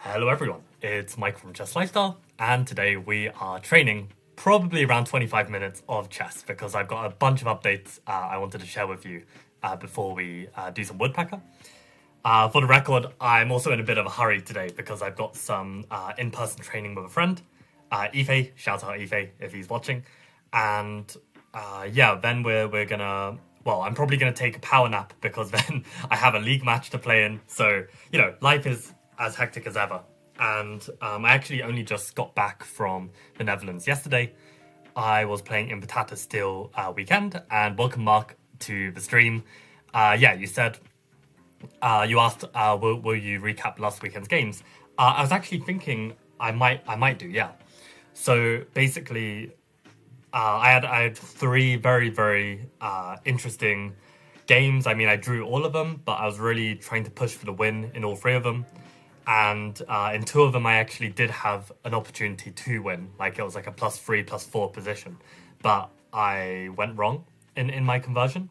Hello everyone, it's Mike from Chess Lifestyle, and today we are training probably around 25 minutes of chess because I've got a bunch of updates I wanted to share with you before we do some Woodpecker. For the record, I'm also in a bit of a hurry today because I've got some in-person training with a friend, Ife, shout out Ife if he's watching, and then we're gonna, well, I'm probably gonna take a power nap because then I have a league match to play in, so, you know, life is as hectic as ever. And I actually only just got back from the Netherlands yesterday. I was in the Tata Steel weekend, and welcome Mark to the stream. You said, you asked, will you recap last weekend's games? I was actually thinking I might do, yeah. So basically, I had three very, very interesting games. I mean, I drew all of them, but I was really trying to push for the win in all three of them. And in two of them, I actually did have an opportunity to win. Like, it was like a +3, +4 position. But I went wrong in my conversion.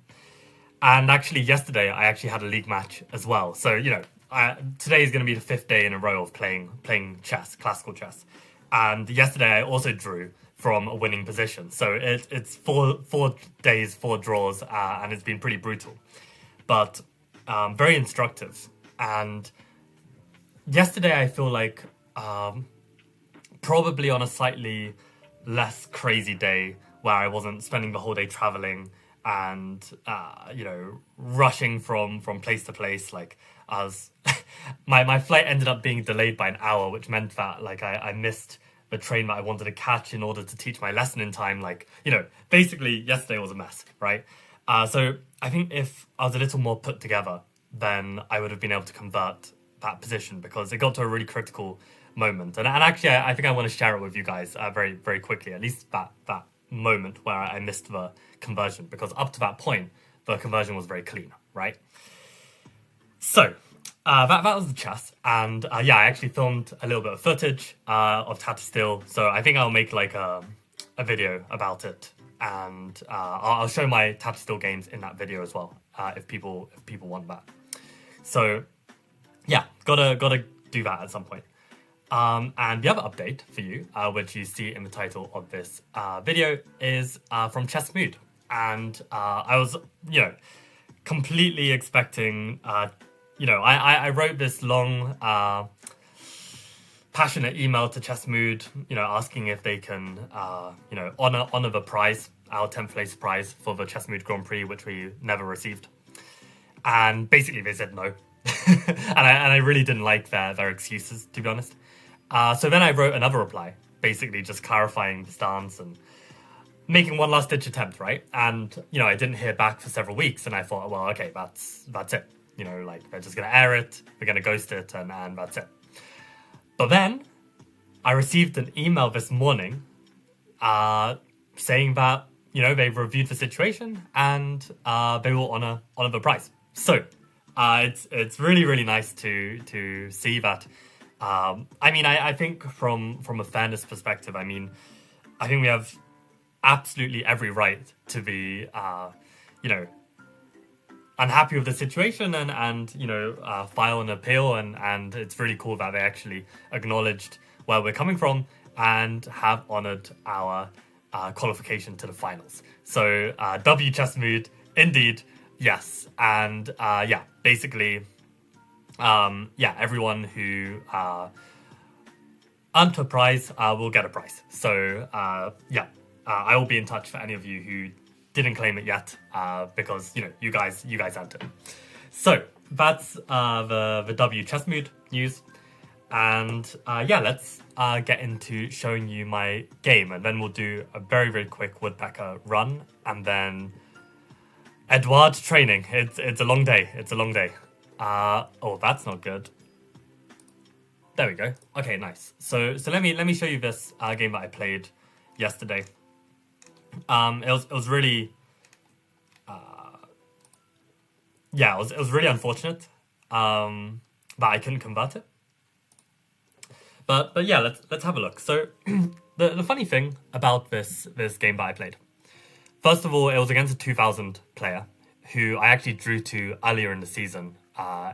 And actually, yesterday, I actually had a league match as well. So, you know, today is going to be the 5th day in a row of playing chess, classical chess. And yesterday, I also drew from a winning position. So it's four days, 4 draws, and it's been pretty brutal. But very instructive. And yesterday, I feel like probably on a slightly less crazy day where I wasn't spending the whole day traveling and, rushing from place to place. Like, I was, my flight ended up being delayed by an hour, which meant that, like, I missed the train that I wanted to catch in order to teach my lesson in time. Like, you know, basically, yesterday was a mess, right? So I think if I was a little more put together, then I would have been able to convert that position because it got to a really critical moment. And actually, I think I want to share it with you guys very, very quickly, at least that moment where I missed the conversion, because up to that point, the conversion was very clean, right? So that was the chess. And I actually filmed a little bit of footage of Tata Steel. So I think I'll make like a video about it. And I'll show my Tata Steel games in that video as well, if people want that. So yeah, gotta do that at some point. And the other update for you, which you see in the title of this video, is from Chessmood. And I was, completely expecting, I wrote this long, passionate email to Chessmood, asking if they can, honor the prize, our 10th place prize for the Chessmood Grand Prix, which we never received. And basically they said no. and I really didn't like their excuses, to be honest. So then I wrote another reply, basically just clarifying the stance and making one last ditch attempt, right? And, I didn't hear back for several weeks, and I thought, well, okay, that's it. They're just going to air it, they're going to ghost it, and that's it. But then I received an email this morning saying that, they've reviewed the situation and they will honor the prize. So it's really, really nice to see that. I think from a fairness perspective, I think we have absolutely every right to be, unhappy with the situation and file an appeal. And it's really cool that they actually acknowledged where we're coming from and have honored our qualification to the finals. So W Chessmood, indeed, yes. And basically, everyone who earned a prize will get a prize. So I will be in touch for any of you who didn't claim it yet, because you guys earned it. So that's the W Chessmood news, and let's get into showing you my game, and then we'll do a very, very quick Woodpecker run, and then Edward training. It's a long day. It's a long day. That's not good. There we go. Okay, nice. So let me show you this game that I played yesterday. It was really, it was really unfortunate that I couldn't convert it. But let's have a look. So the funny thing about this game that I played, first of all, it was against a 2000 player who I actually drew to earlier in the season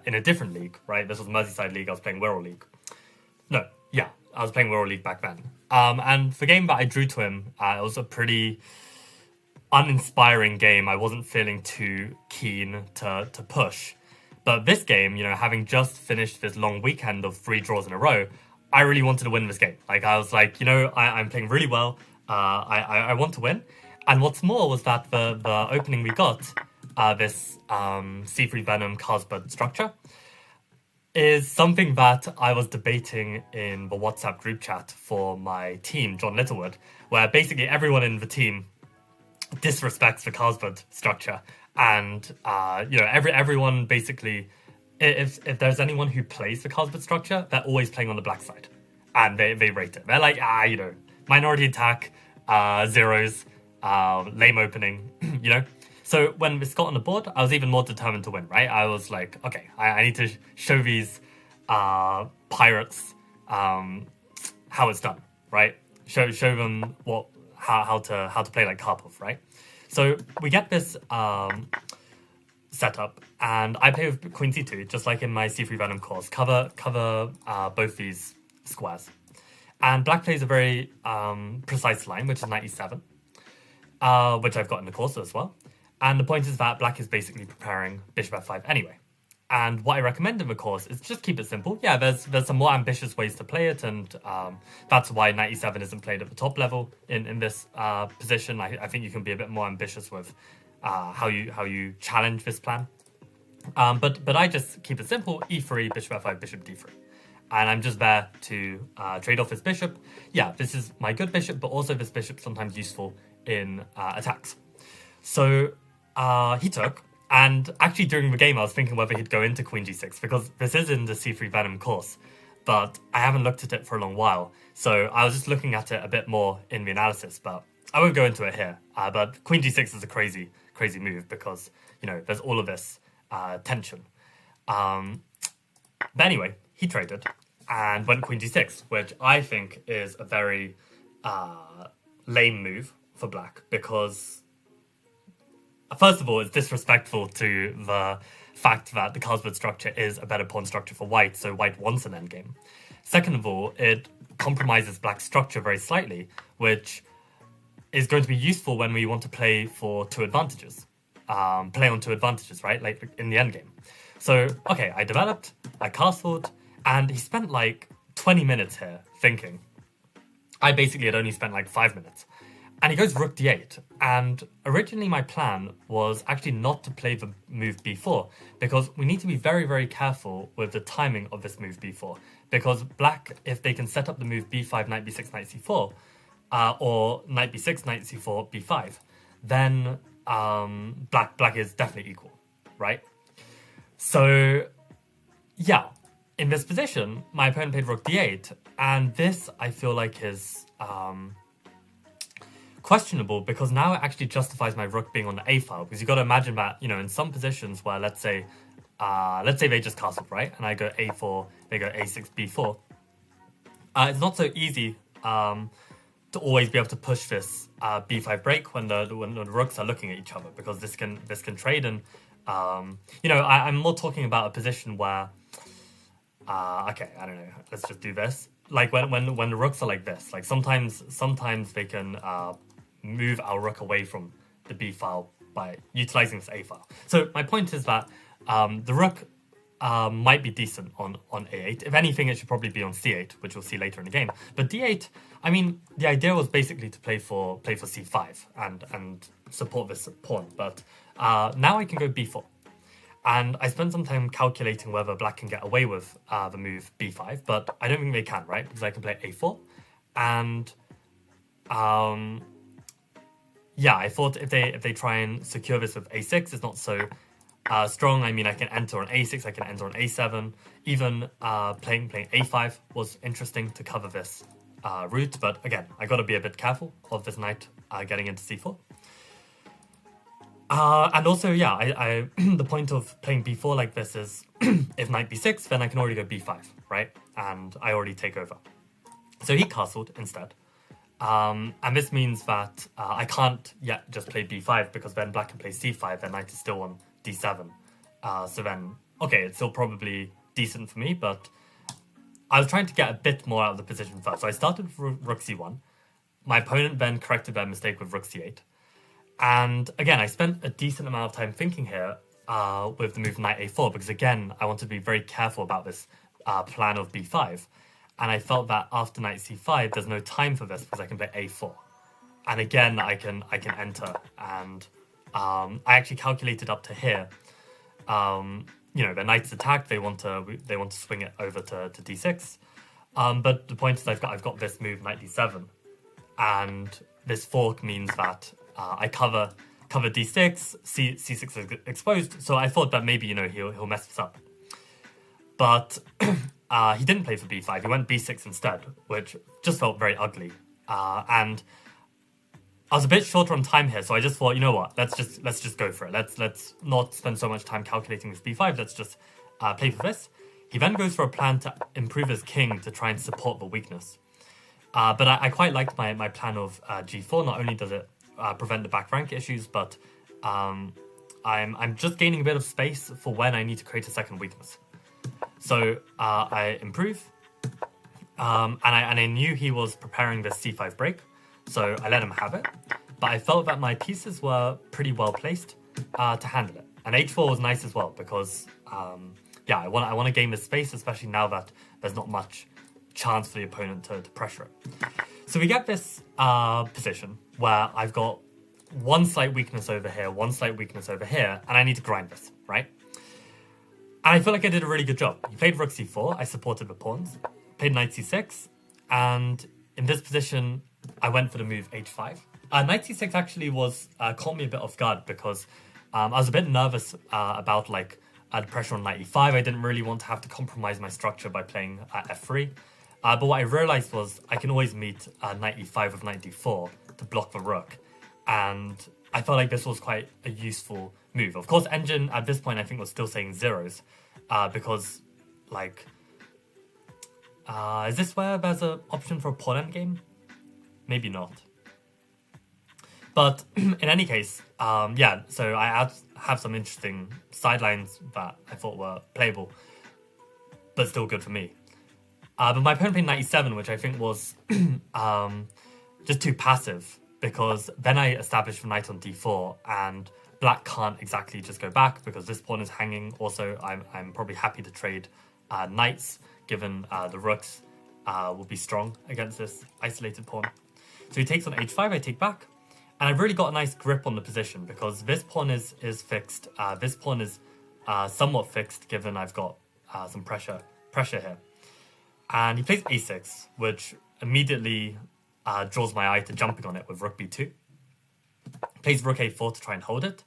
in a different league, right? This was Merseyside League. I was playing Wirral League. I was playing Wirral League back then. And the game that I drew to him, it was a pretty uninspiring game. I wasn't feeling too keen to push. But this game, having just finished this long weekend of 3 draws in a row, I really wanted to win this game. I was like, I'm playing really well. I want to win. And what's more was that the opening we got, this C3 Venom Carlsbad structure, is something that I was debating in the WhatsApp group chat for my team, John Littlewood, where basically everyone in the team disrespects the Carlsbad structure. And, everyone basically, if there's anyone who plays the Carlsbad structure, they're always playing on the black side. And they rate it. They're like, minority attack, zeros, lame opening, So when this got on the board, I was even more determined to win, right? I was like, okay, I need to show these pirates how it's done, right? Show them how to play like Karpov, right? So we get this setup, and I play with Queen C2, just like in my C3 Venom course. Cover both these squares, and Black plays a very precise line, which is 97, which I've got in the course as well. And the point is that Black is basically preparing Bishop F5 anyway. And what I recommend in the course is just keep it simple. Yeah, there's some more ambitious ways to play it, and that's why 97 isn't played at the top level in this position. I think you can be a bit more ambitious with how you challenge this plan. But I just keep it simple: E3, Bishop F5, Bishop D3. And I'm just there to trade off his bishop. Yeah, this is my good bishop, but also this bishop sometimes useful in attacks. So he took, and actually during the game I was thinking whether he'd go into Queen G6, because this is in the C3 Venom course, but I haven't looked at it for a long while. So I was just looking at it a bit more in the analysis, but I won't go into it here. But Queen G6 is a crazy, crazy move because, there's all of this tension. But anyway, he traded and went Queen G6, which I think is a very lame move for Black, because first of all, it's disrespectful to the fact that the Carlsbad structure is a better pawn structure for White, so White wants an endgame. Second of all, it compromises black's structure very slightly, which is going to be useful when we want to play for two advantages. Play on two advantages, right? Like in the endgame. So, okay, I developed, I castled, and he spent like 20 minutes here thinking. I basically had only spent like 5 minutes. And he goes rook d8. And originally my plan was actually not to play the move b4, because we need to be very, very careful with the timing of this move b4. Because black, if they can set up the move b5, knight b6, knight c4, or knight b6, knight c4, b5, then black is definitely equal, right? So, yeah, in this position, my opponent played rook d8, and this I feel like is questionable, because now it actually justifies my rook being on the a file. Because you got to imagine that, you know, in some positions where let's say they just castled, right, and I go a4, they go a6, b4. It's not so easy to always be able to push this b5 break when the rooks are looking at each other, because this can trade. And you know, I'm more talking about a position where okay, I don't know, let's just do this. Like when the rooks are like this, like sometimes they can move our rook away from the b file by utilizing this a file. So my point is that the rook might be decent on a8. If anything, it should probably be on c8, which we'll see later in the game. But d8, I mean, the idea was basically to play for c5 and support this pawn. But now I can go b4. And I spent some time calculating whether black can get away with the move b5, but I don't think they can, right? Because I can play a4. And yeah, I thought if they try and secure this with a6, it's not so strong. I mean, I can enter on a6, I can enter on a7. Even playing a5 was interesting to cover this route. But again, I got to be a bit careful of this knight getting into c4. And also, yeah, I the point of playing b4 like this is if knight b6, then I can already go b5, right? And I already take over. So he castled instead. And this means that I can't yet just play b5, because then black can play c5, then knight is still on d7. So then, okay, it's still probably decent for me, but I was trying to get a bit more out of the position first. So I started with rook c1. My opponent then corrected their mistake with rook c8. And again, I spent a decent amount of time thinking here with the move knight a4, because again, I wanted to be very careful about this plan of b5. And I felt that after knight c5, there's no time for this, because I can play a4. And again, I can enter. And I actually calculated up to here. You know, the knight's attacked. They want to swing it over to d6. But the point is, I've got this move knight d7, and this fork means that I cover d6. C6 is exposed. So I thought that maybe, you know, he'll mess this up. But he didn't play for b5. He went b6 instead, which just felt very ugly. And I was a bit shorter on time here, so I just thought, you know what, let's just go for it. Let's not spend so much time calculating this b5. Let's just play for this. He then goes for a plan to improve his king to try and support the weakness. But I quite liked my plan of g4. Not only does it prevent the back rank issues, but I'm just gaining a bit of space for when I need to create a second weakness. So I improve, and I knew he was preparing this c5 break, so I let him have it. But I felt that my pieces were pretty well placed to handle it. And h4 was nice as well, because yeah, I want to gain this space, especially now that there's not much chance for the opponent to pressure it. So we get this position where I've got one slight weakness over here, one slight weakness over here, and I need to grind this, right? And I feel like I did a really good job. He played rook c4, I supported the pawns, played knight c6, and in this position, I went for the move h5. Knight c6 actually caught me a bit off guard, because I was a bit nervous about like the pressure on knight e5. I didn't really want to have to compromise my structure by playing f3. But what I realized was I can always meet knight e5 with knight d4 to block the rook. And I felt like this was quite a useful move. Of course, Engine at this point I think was still saying zeros, because like, is this where there's an option for a pawn endgame? Maybe not. But in any case, yeah, so I have some interesting sidelines that I thought were playable, but still good for me. But my opponent played knight e7, which I think was just too passive, because then I established the knight on d4, and black can't exactly just go back because this pawn is hanging. Also, I'm probably happy to trade knights, given the rooks will be strong against this isolated pawn. So he takes on h5, I take back, and I've really got a nice grip on the position because this pawn is fixed. This pawn is somewhat fixed, given I've got some pressure here. And he plays a6, which immediately draws my eye to jumping on it with rook b2. Plays rook a4 to try and hold it.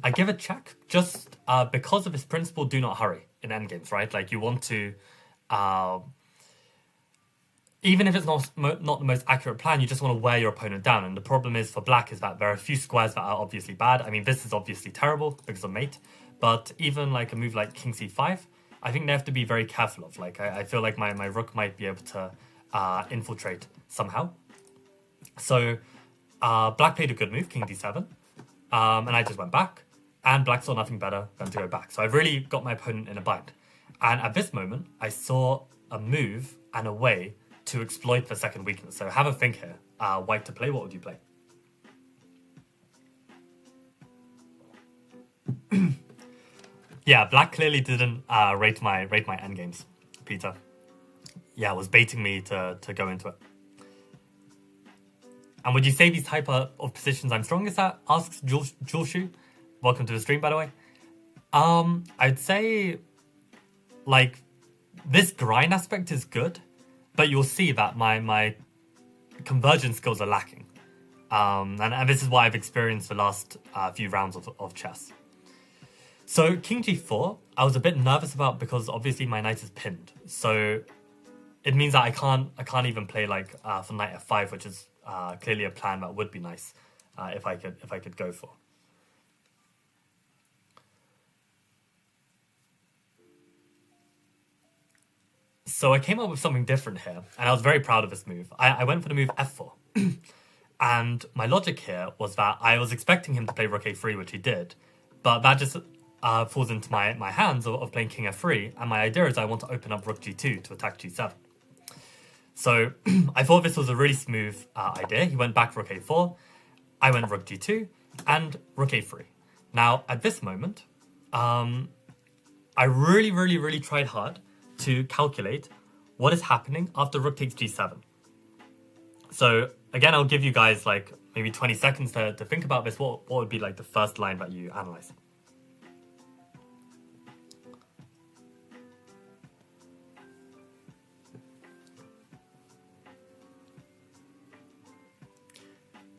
I give a check just because of his principle, do not hurry in endgames, right? Like, you want to, even if it's not the most accurate plan, you just want to wear your opponent down. And the problem is for black is that there are a few squares that are obviously bad. I mean, this is obviously terrible because of mate, but even like a move like king c5, I think they have to be very careful of. Like, I feel like my rook might be able to infiltrate somehow. So black played a good move, king d7, and I just went back, and black saw nothing better than to go back. So I've really got my opponent in a bind. And at this moment, I saw a move and a way to exploit the second weakness. So have a think here. White to play, what would you play? Yeah, black clearly didn't rate my endgames, Peter. Yeah, was baiting me to go into it. And would you say these type of positions I'm strongest at? Asks Juleshu. Welcome to the stream, by the way. I'd say, like, this grind aspect is good, but you'll see that my conversion skills are lacking. And this is what I've experienced the last few rounds of chess. So king g4, I was a bit nervous about because obviously my knight is pinned. So it means that I can't even play like for knight f5, which is clearly a plan that would be nice if I could go for. So I came up with something different here, and I was very proud of this move. I went for the move f4. And my logic here was that I was expecting him to play rook a3, which he did, but that just falls into my hands of playing king f3, and my idea is I want to open up rook g2 to attack g7. So I thought this was a really smooth idea. He went back rook a4, I went rook g2, and rook a3. Now, at this moment, I really tried hard to calculate what is happening after rook takes g7. So again, I'll give you guys like maybe 20 seconds to think about this. What would be like the first line that you analyze?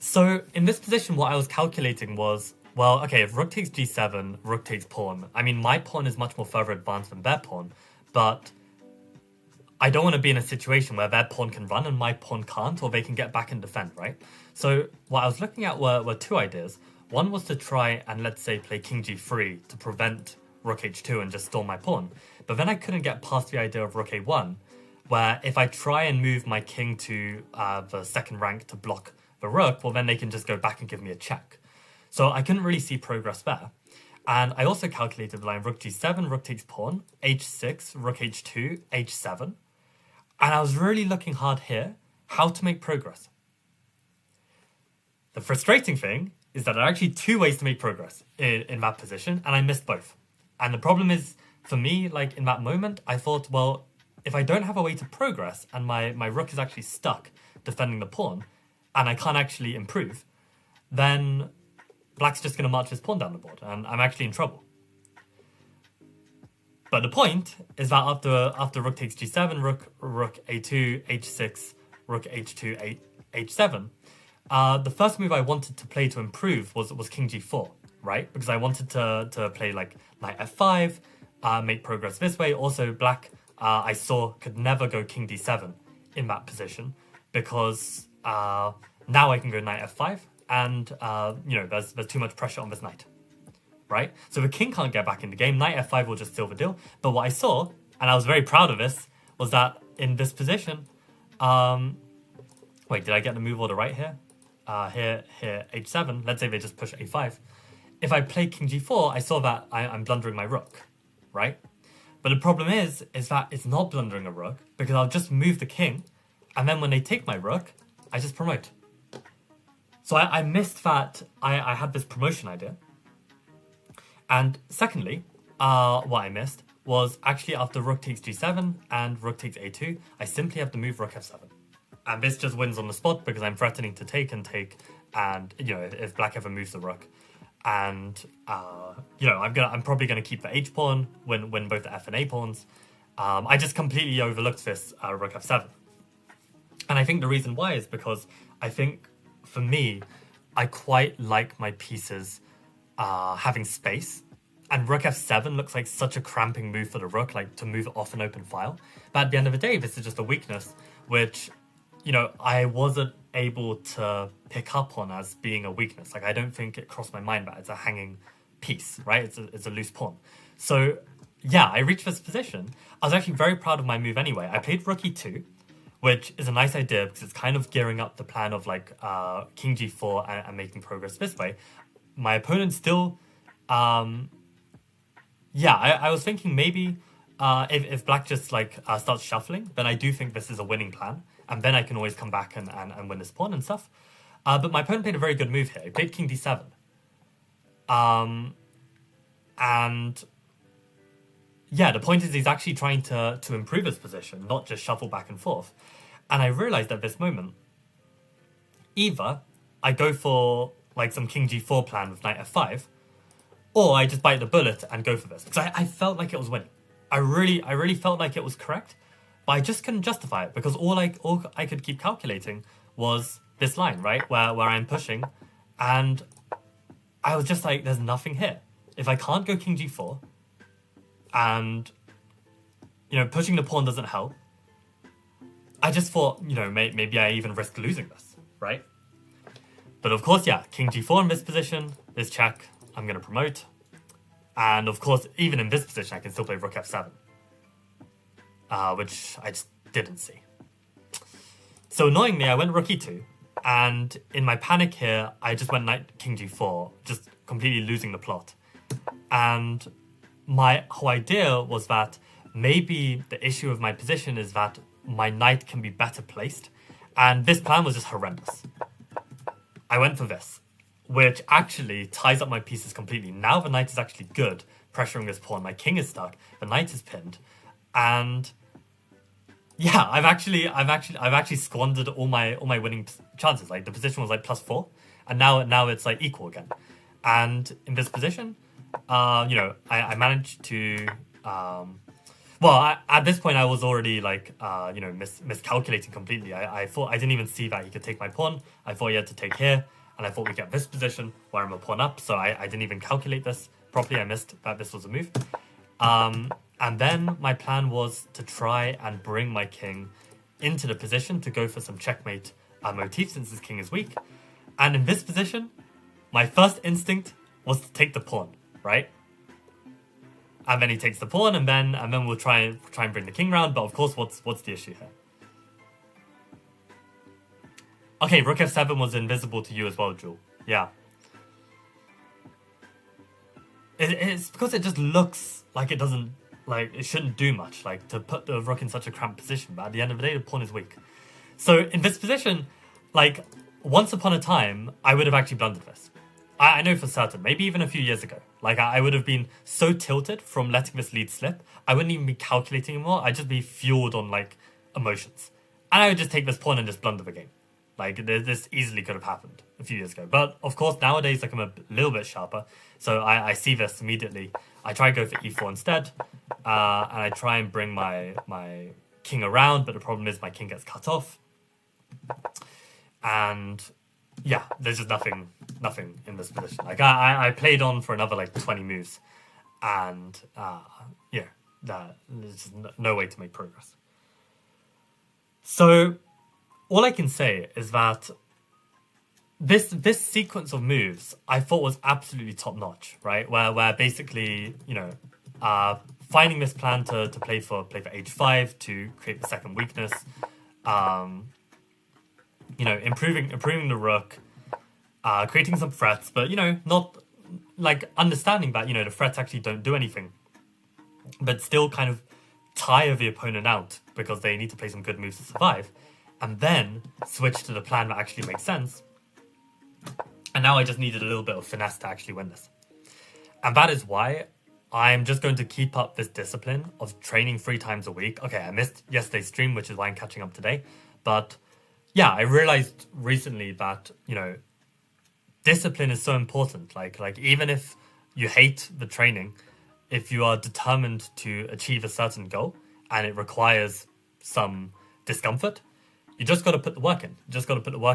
So in this position, what I was calculating was, well, okay, if rook takes g7, rook takes pawn. I mean, my pawn is much more further advanced than their pawn, but I don't want to be in a situation where their pawn can run and my pawn can't, or they can get back and defend, right? So what I was looking at were two ideas. One was to try and, let's say, play king g3 to prevent rook h2 and just stall my pawn. But then I couldn't get past the idea of rook a1, where if I try and move my king to the second rank to block the rook, well, then they can just go back and give me a check. So I couldn't really see progress there. And I also calculated the line rook g7, rook takes pawn, h6, rook h2, h7. And I was really looking hard here how to make progress. The frustrating thing is that there are actually two ways to make progress in that position, and I missed both. And the problem is, for me, like in that moment, I thought, well, if I don't have a way to progress and my rook is actually stuck defending the pawn, and I can't actually improve, then black's just going to march his pawn down the board, and I'm actually in trouble. But the point is that after rook takes g7, rook a2, h6, rook h2, h7, the first move I wanted to play to improve was king g4, right? Because I wanted to play like knight f5, make progress this way. Also, black, I saw, could never go king d7 in that position because now I can go knight f5, and there's too much pressure on this knight. Right? So the king can't get back in the game. Knight f5 will just seal the deal. But what I saw, and I was very proud of this, was that in this position, wait, did I get the move order right here? Here, h7. Let's say they just push a5. If I play king g4, I saw that I'm blundering my rook, right? But the problem is that it's not blundering a rook, because I'll just move the king, and then when they take my rook, I just promote. So I missed that I had this promotion idea. And secondly, what I missed was actually after rook takes g7 and rook takes a2, I simply have to move rook f7. And this just wins on the spot because I'm threatening to take, and if black ever moves the rook. And I'm probably gonna keep the h pawn, win both the f and a pawns. I just completely overlooked this rook f7. And I think the reason why is because I think, for me, I quite like my pieces having space. And rook f7 looks like such a cramping move for the rook, like to move it off an open file. But at the end of the day, this is just a weakness, which, I wasn't able to pick up on as being a weakness. Like, I don't think it crossed my mind that it's a hanging piece, right? It's a loose pawn. So, yeah, I reached this position. I was actually very proud of my move anyway. I played rook e2, which is a nice idea because it's kind of gearing up the plan of like king g4 and making progress this way. My opponent still, I was thinking maybe if black just like starts shuffling, then I do think this is a winning plan, and then I can always come back and win this pawn and stuff. But my opponent played a very good move here. He played king d7, and yeah, the point is he's actually trying to improve his position, not just shuffle back and forth. And I realized at this moment, either I go for like some king g4 plan with knight f5, or I just bite the bullet and go for this. Because I felt like it was winning. I really felt like it was correct, but I just couldn't justify it because all I could keep calculating was this line, right? Where I'm pushing, and I was just like, there's nothing here. If I can't go king g4, and pushing the pawn doesn't help, I just thought, maybe I even risk losing this, right? But of course, yeah, king g4 in this position, this check, I'm going to promote. And of course, even in this position, I can still play rook f7, which I just didn't see. So annoyingly, I went rook e2, and in my panic here, I just went knight king g4, just completely losing the plot. And my whole idea was that maybe the issue of my position is that my knight can be better placed, and this plan was just horrendous. I went for this, which actually ties up my pieces completely. Now the knight is actually good, pressuring this pawn. My king is stuck, the knight is pinned, and yeah, I've actually squandered all my winning chances. Like, the position was like +4, and now it's like equal again. And in this position, I managed to. At this point, I was already like, miscalculating completely. I thought I didn't even see that he could take my pawn. I thought he had to take here, and I thought we get this position where I'm a pawn up. So I didn't even calculate this properly. I missed that this was a move. And then my plan was to try and bring my king into the position to go for some checkmate motif since his king is weak. And in this position, my first instinct was to take the pawn, right? And then he takes the pawn, and then we'll try and bring the king round. But of course, what's the issue here? Okay, rook f7 was invisible to you as well, Jewel. Yeah. It's because it just looks like it doesn't, like, it shouldn't do much, like, to put the rook in such a cramped position. But at the end of the day, the pawn is weak. So in this position, like, once upon a time, I would have actually blundered this. I know for certain, maybe even a few years ago. Like, I would have been so tilted from letting this lead slip, I wouldn't even be calculating anymore. I'd just be fueled on, like, emotions. And I would just take this pawn and just blunder the game. Like, this easily could have happened a few years ago. But, of course, nowadays, like, I'm a little bit sharper. So I see this immediately. I try to go for e4 instead. And I try and bring my king around. But the problem is my king gets cut off. And yeah, there's just nothing in this position. Like, I played on for another, like, 20 moves. And, there's just no way to make progress. So all I can say is that this sequence of moves I thought was absolutely top notch, right? Where basically, finding this plan to play for h5 to create the second weakness, improving the rook, creating some threats, but not like understanding that the threats actually don't do anything but still kind of tire the opponent out because they need to play some good moves to survive, and then switch to the plan that actually makes sense. And now I just needed a little bit of finesse to actually win this. And that is why I'm just going to keep up this discipline of training 3 times a week. Okay, I missed yesterday's stream, which is why I'm catching up today. But yeah, I realized recently that, discipline is so important. Like even if you hate the training, if you are determined to achieve a certain goal and it requires some discomfort, you just got to put the work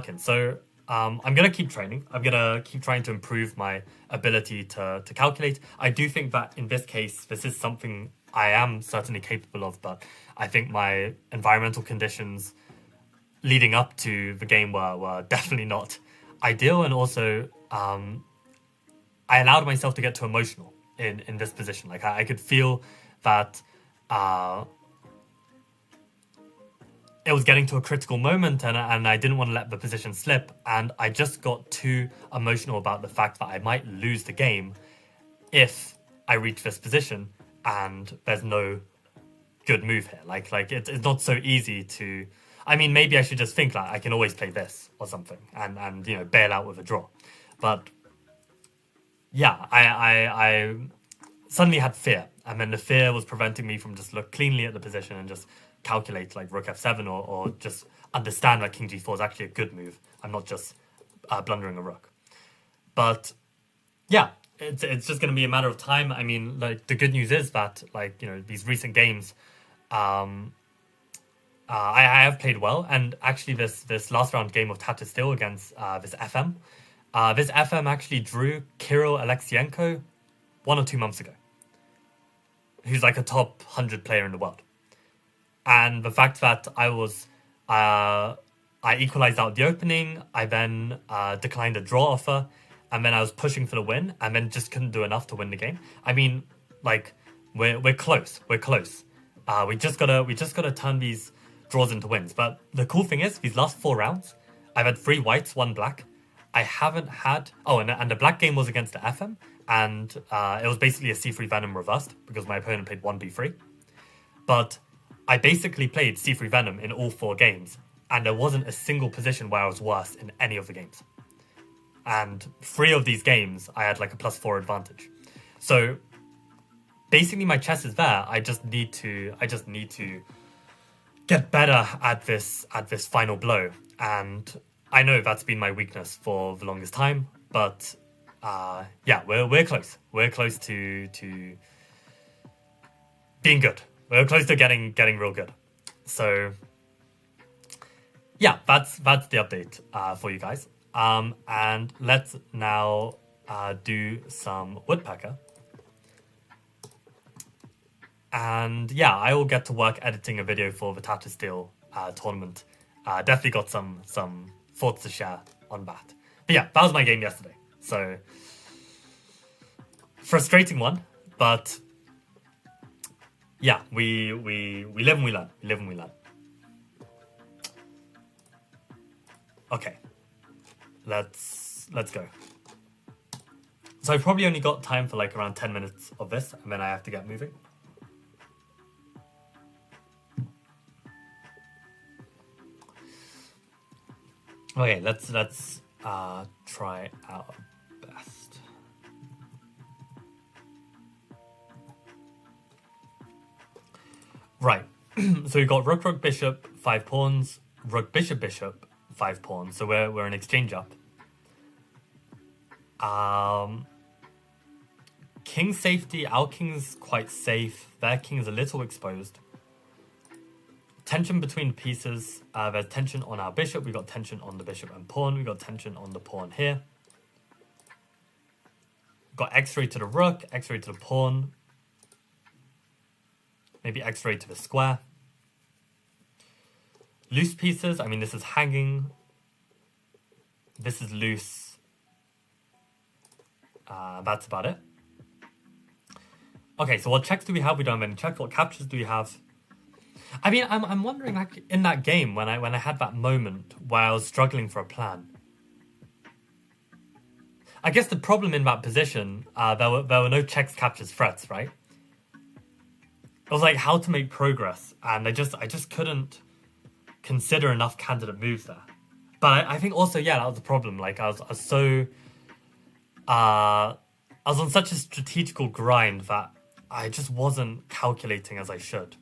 in. So I'm going to keep training. I'm going to keep trying to improve my ability to calculate. I do think that in this case, this is something I am certainly capable of, but I think my environmental conditions leading up to the game were definitely not ideal. And also, I allowed myself to get too emotional in this position. Like I could feel that it was getting to a critical moment, and I didn't want to let the position slip, and I just got too emotional about the fact that I might lose the game if I reach this position and there's no good move here. Like it's not so easy to... I mean, maybe I should just think like I can always play this or something and bail out with a draw. But yeah, I suddenly had fear, and then the fear was preventing me from just look cleanly at the position and just calculate like rook f7 or just understand that king g4 is actually a good move. I'm not just blundering a rook. But yeah, it's just going to be a matter of time. I mean, like the good news is that these recent games, I have played well, and actually this last round game of Tata Steel against this FM, this FM actually drew Kirill Alexienko 1 or 2 months ago, who's like a top 100 player in the world. And the fact that I equalized out the opening, I then declined a draw offer, and then I was pushing for the win, and then just couldn't do enough to win the game. I mean, like we're close. We just gotta turn these draws into wins. But the cool thing is, these last 4 rounds, I've had 3 whites, 1 black. I haven't had... Oh, and the black game was against the FM, and it was basically a c3 Venom reversed because my opponent played 1 b3. But I basically played c3 Venom in all 4 games, and there wasn't a single position where I was worse in any of the games. And 3 of these games, I had like a +4 advantage. So basically, my chess is there. I just need to get better at this final blow. And I know that's been my weakness for the longest time, but yeah, we're close. We're close to being good. We're close to getting real good. So yeah, that's the update for you guys. And let's now do some Woodpecker. And yeah, I will get to work editing a video for the Tata Steel tournament. Definitely got some thoughts to share on that. But yeah, that was my game yesterday. So frustrating one, but yeah, we live and we learn. We live and we learn. Okay, let's go. So I've probably only got time for like around 10 minutes of this, and then I have to get moving. Okay, let's try our best. Right, so we've got rook, bishop, 5 pawns, rook, bishop, 5 pawns. So we're an exchange up. King safety, our king's quite safe. Their king is a little exposed. Tension between pieces. There's tension on our bishop. We got tension on the bishop and pawn. We got tension on the pawn here. Got x-ray to the rook, x-ray to the pawn. Maybe x-ray to the square. Loose pieces. I mean, this is hanging. This is loose. That's about it. Okay, so what checks do we have? We don't have any checks. What captures do we have? I mean, I'm wondering, like, in that game when I had that moment where I was struggling for a plan. I guess the problem in that position, there were no checks, captures, threats, right? was like how to make progress, and I just couldn't consider enough candidate moves there. But I think also, yeah, that was the problem. Like I was so I was on such a strategical grind that I just wasn't calculating as I should.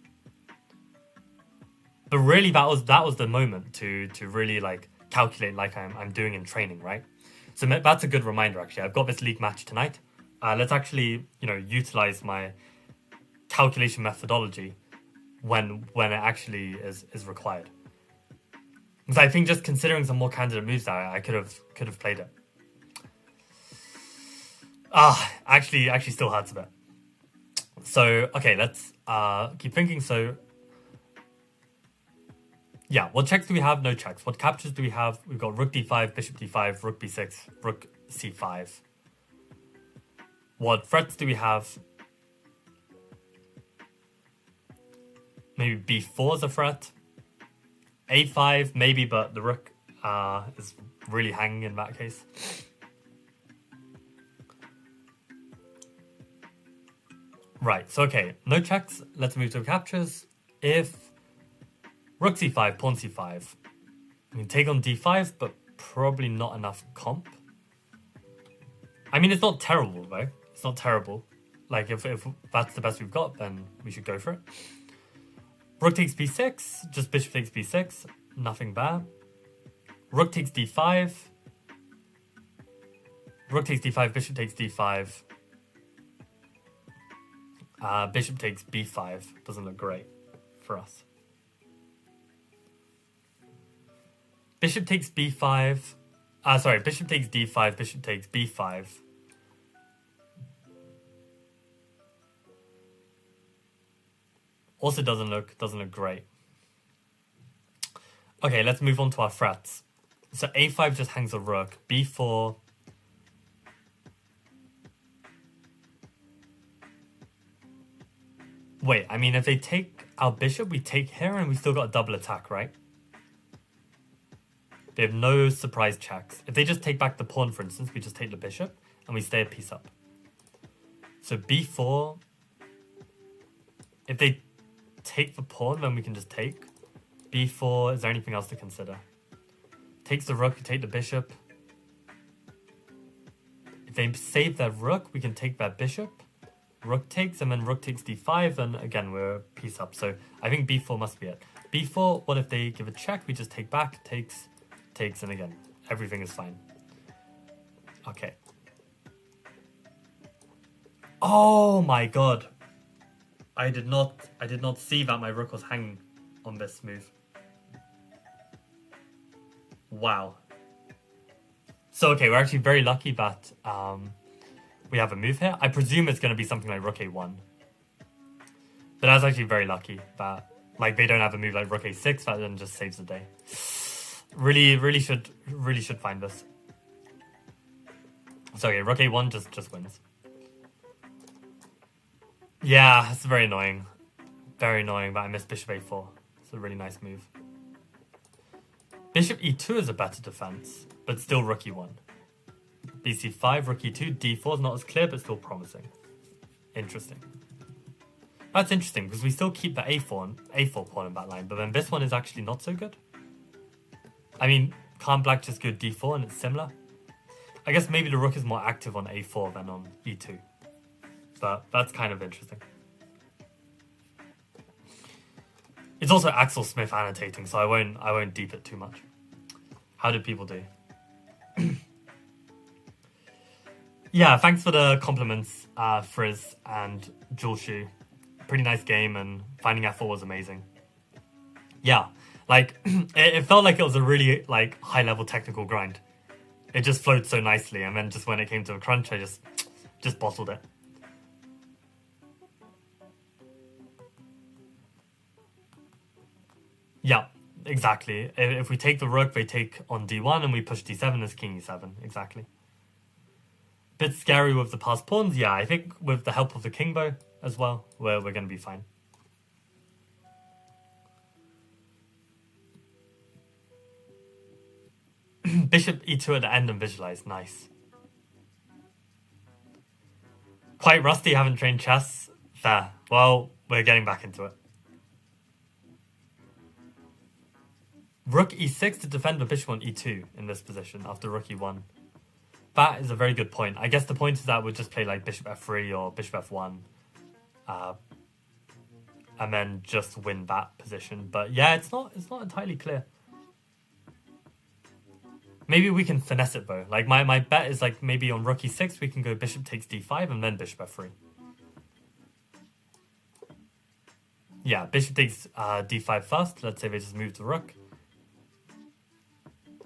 But really, that was the moment to really like calculate like I'm doing in training, right? So that's a good reminder. Actually, I've got this league match tonight. Let's actually utilize my calculation methodology when it actually is required. Because I think just considering some more candidate moves there, I could have played it. Actually still hurts a bit. So okay, let's keep thinking. So yeah, what checks do we have? No checks. What captures do we have? We've got rook d5, bishop d5, rook b6, rook c5. What threats do we have? Maybe b4 is a threat. a5 maybe, but the rook is really hanging in that case. Right, so okay, no checks. Let's move to captures. If rook c5, pawn c5, we can take on d5, but probably not enough comp. I mean, it's not terrible, though. It's not terrible. Like, if that's the best we've got, then we should go for it. Rook takes b6, just bishop takes b6, nothing bad. Rook takes d5. Rook takes d5, bishop takes d5. Bishop takes b5, doesn't look great for us. Bishop takes b5. Bishop takes d5, bishop takes b5. Also doesn't look great. Okay, let's move on to our threats. So a5 just hangs a rook. b4. Wait, I mean, if they take our bishop, we take here and we still got a double attack, right? They have no surprise checks. If they just take back the pawn, for instance, we just take the bishop and we stay a piece up. So b4. If they take the pawn, then we can just take. b4, is there anything else to consider? Takes the rook, we take the bishop. If they save their rook, we can take their bishop. Rook takes, and then rook takes d5, and again, we're a piece up. So I think b4 must be it. b4, what if they give a check? We just take back, takes, and again, everything is fine. Okay. Oh my god. I did not see that my rook was hanging on this move. Wow. So okay, we're actually very lucky that we have a move here. I presume it's going to be something like rook a1. But that's actually very lucky that like they don't have a move like rook a6 that then just saves the day. Really should find this. So okay, rook a1 just wins. Yeah, it's very annoying. Very annoying, but I missed bishop a4. It's a really nice move. Bishop e2 is a better defense, but still rook e1. bc5, rook e2, d4 is not as clear, but still promising. Interesting. That's interesting, because we still keep the a4 pawn in that line, but then this one is actually not so good. I mean, can't black just go d4 and it's similar? I guess maybe the rook is more active on a4 than on e2. But that's kind of interesting. It's also Axel Smith annotating, so I won't deep it too much. How did people do? Yeah, thanks for the compliments, Frizz and Julshu. Pretty nice game, and finding F4 was amazing. Yeah, like it felt like it was a really like high level technical grind. It just flowed so nicely, and then just when it came to a crunch, I just bottled it. Yeah, exactly. If we take the rook, they take on d1, and we push d7 as king e7. Exactly. Bit scary with the passed pawns. Yeah, I think with the help of the king bow as well, we're going to be fine. Bishop e2 at the end and visualize. Nice. Quite rusty, haven't trained chess. Fair. Well, We're getting back into it. Rook e6 to defend the bishop on e2 in this position after rook e1. That is a very good point. I guess the point is that we'll just play like bishop f3 or bishop f1. And then just win that position. But yeah, it's not entirely clear. Maybe we can finesse it though. Like my bet is like maybe on rook e6 we can go bishop takes d5 and then bishop f3. Yeah, bishop takes d5 first. Let's say they just move the rook.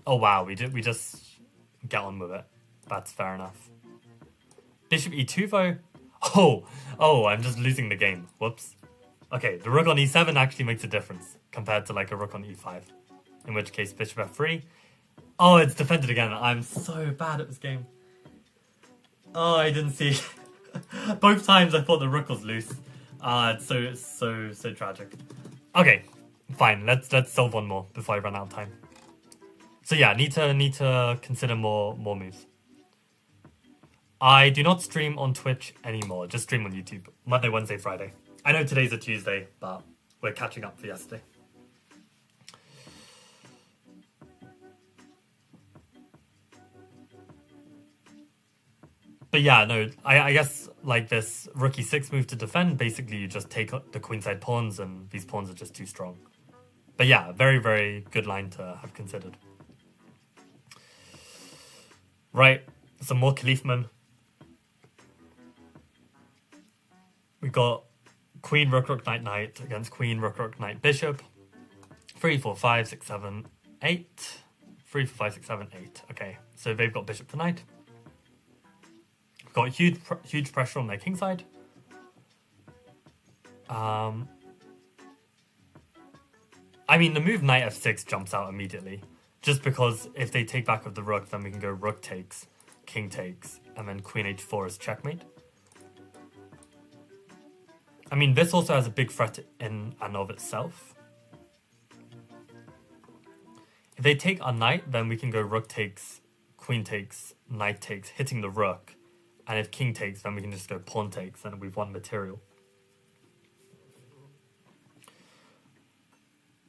Oh wow, we just get on with it. That's fair enough. Bishop e2 though. Oh, I'm just losing the game. Whoops. Okay, the rook on e7 actually makes a difference compared to like a rook on e5. In which case bishop f3. Oh, it's defended again. I'm so bad at this game. Oh, I didn't see. Both times I thought the rook was loose. It's so tragic. Okay, fine. Let's solve one more before I run out of time. So yeah, need to consider more moves. I do not stream on Twitch anymore. Just stream on YouTube. Monday, Wednesday, Friday. I know today's a Tuesday, but we're catching up for yesterday. But yeah, no, I guess like this rook e6 move to defend, basically you just take the queenside pawns and these pawns are just too strong. But yeah, very, very good line to have considered. Right, some more Khalifman. We got queen, rook, rook, knight, knight against queen, rook, rook, knight, bishop. 3, 4, 5, 6, 7, 8. 3, 4, 5, 6, 7, 8. Okay, so they've got bishop to knight. Got huge pressure on their king side. I mean, the move knight f6 jumps out immediately. Just because if they take back with the rook, then we can go rook takes, king takes, and then queen h4 is checkmate. I mean, this also has a big threat in and of itself. If they take our knight, then we can go rook takes, queen takes, knight takes, hitting the rook. And if king takes, then we can just go pawn takes, and we've won material.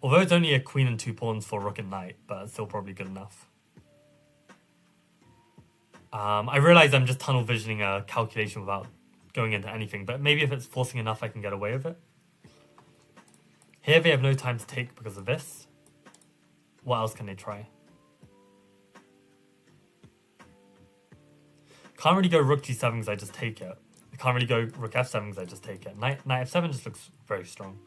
Although it's only a queen and 2 pawns for rook and knight, but it's still probably good enough. I realize I'm just tunnel visioning a calculation without going into anything, but maybe if it's forcing enough, I can get away with it. Here they have no time to take because of this. What else can they try? Can't really go rook g7 because I just take it. I can't really go rook f7 because I just take it. Knight f7 just looks very strong.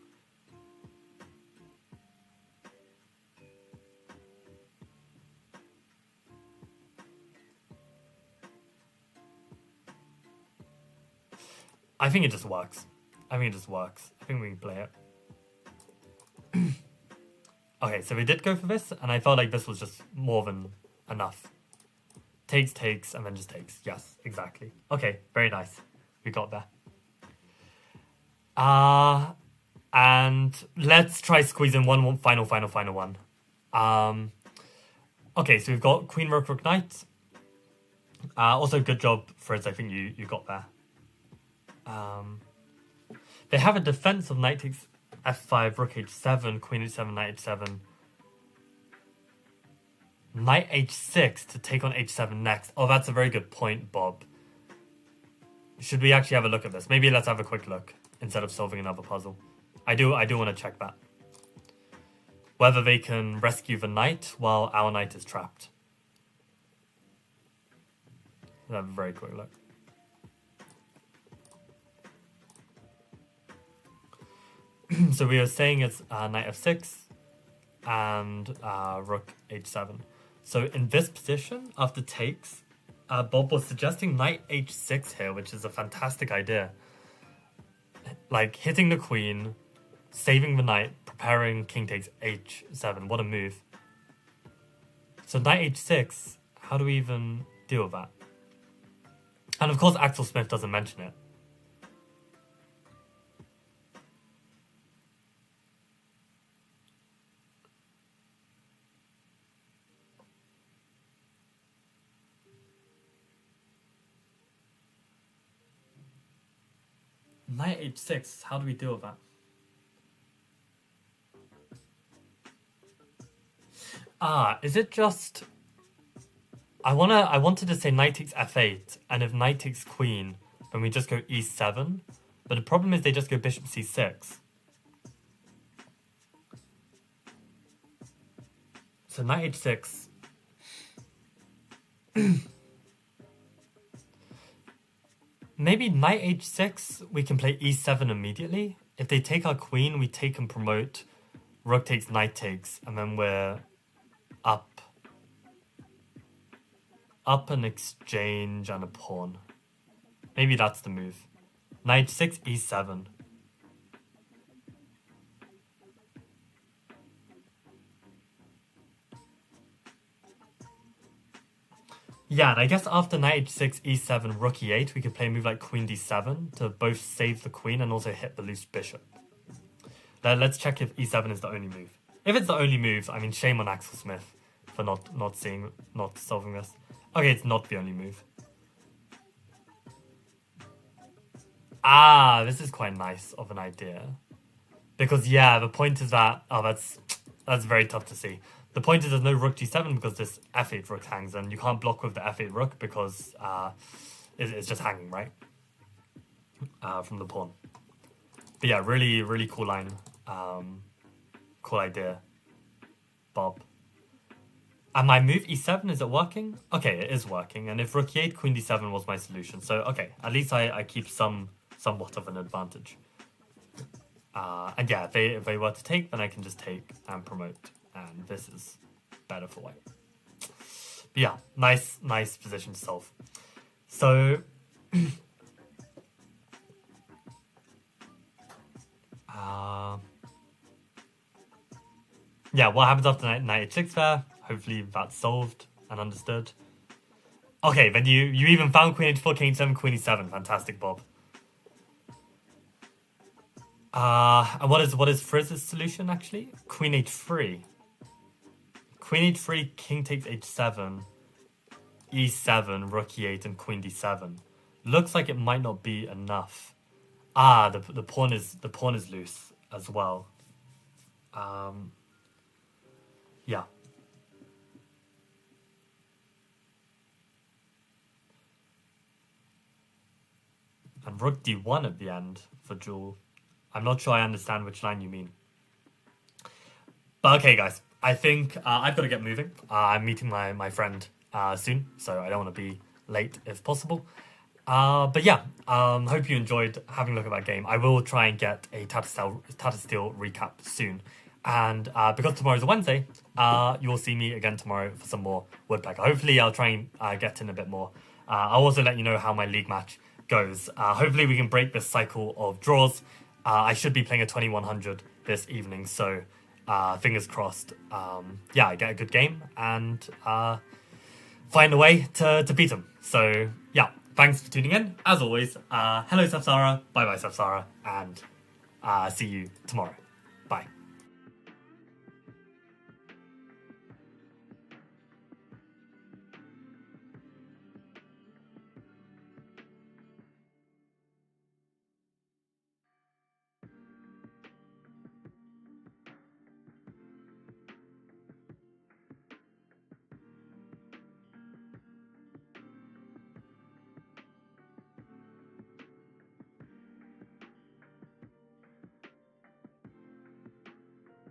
I think it just works. I think we can play it. Okay, so we did go for this, and I felt like this was just more than enough. Takes, and then just takes. Yes, exactly. Okay, very nice. We got there. And let's try squeezing one final one. Okay, so we've got queen, rook, rook, knight. Also, good job, Fritz. I think you got there. They have a defense of knight takes f5, rook h7, queen h7, knight h7. Knight h6 to take on h7 next. Oh, that's a very good point, Bob. Should we actually have a look at this? Maybe let's have a quick look instead of solving another puzzle. I do want to check that. Whether they can rescue the knight while our knight is trapped. Let's have a very quick look. So we were saying it's knight f6 and rook h7. So in this position, after takes, Bob was suggesting knight h6 here, which is a fantastic idea. Like hitting the queen, saving the knight, preparing king takes h7. What a move. So knight h6, how do we even deal with that? And of course Axel Smith doesn't mention it. knight h6. How do we deal with that? Is it just... I wanted to say knight takes f8, and if knight takes queen, then we just go e7. But the problem is they just go bishop c6. So knight h6. Maybe knight h6, we can play e7 immediately. If they take our queen, we take and promote. Rook takes, knight takes, and then we're up an exchange and a pawn. Maybe that's the move. Knight 6, e7. Yeah, and I guess after knight h6, e7, rook e8, we could play a move like queen d7 to both save the queen and also hit the loose bishop. Let's check if e7 is the only move. If it's the only move, I mean, shame on Axel Smith for not solving this. Okay, it's not the only move. This is quite nice of an idea. Because, yeah, the point is that... Oh, that's very tough to see. The point is there's no rook g7 because this f8 rook hangs, and you can't block with the f8 rook because it's just hanging, right? From the pawn. But yeah, really, really cool line. Cool idea. Bob. And my move e7, is it working? Okay, it is working. And if rook e8, queen d7 was my solution. So, okay, at least I keep somewhat of an advantage. And yeah, if they were to take, then I can just take and promote. And this is better for white. But yeah, nice position to solve. So... yeah, what happens after knight h6 there? Hopefully that's solved and understood. Okay, then you even found queen h4, king h7, queen e7. Fantastic, Bob. And what is Frizz's solution, actually? Queen h3. Queen h3, king takes h7, e7, rook e8, and queen d7. Looks like it might not be enough. The pawn is loose as well. Yeah. And rook d1 at the end for Jewel. I'm not sure I understand which line you mean. But okay, guys. I think I've got to get moving. I'm meeting my friend soon, so I don't want to be late if possible. But yeah, hope you enjoyed having a look at that game. I will try and get a Tata Steel recap soon. And because tomorrow's a Wednesday, you'll see me again tomorrow for some more Woodpecker. Hopefully I'll try and get in a bit more. I'll also let you know how my league match goes. Hopefully we can break this cycle of draws. I should be playing a 2100 this evening, so fingers crossed. Yeah, I get a good game and find a way to beat him. So yeah, thanks for tuning in. As always, hello Safsara, bye bye Safsara, and see you tomorrow.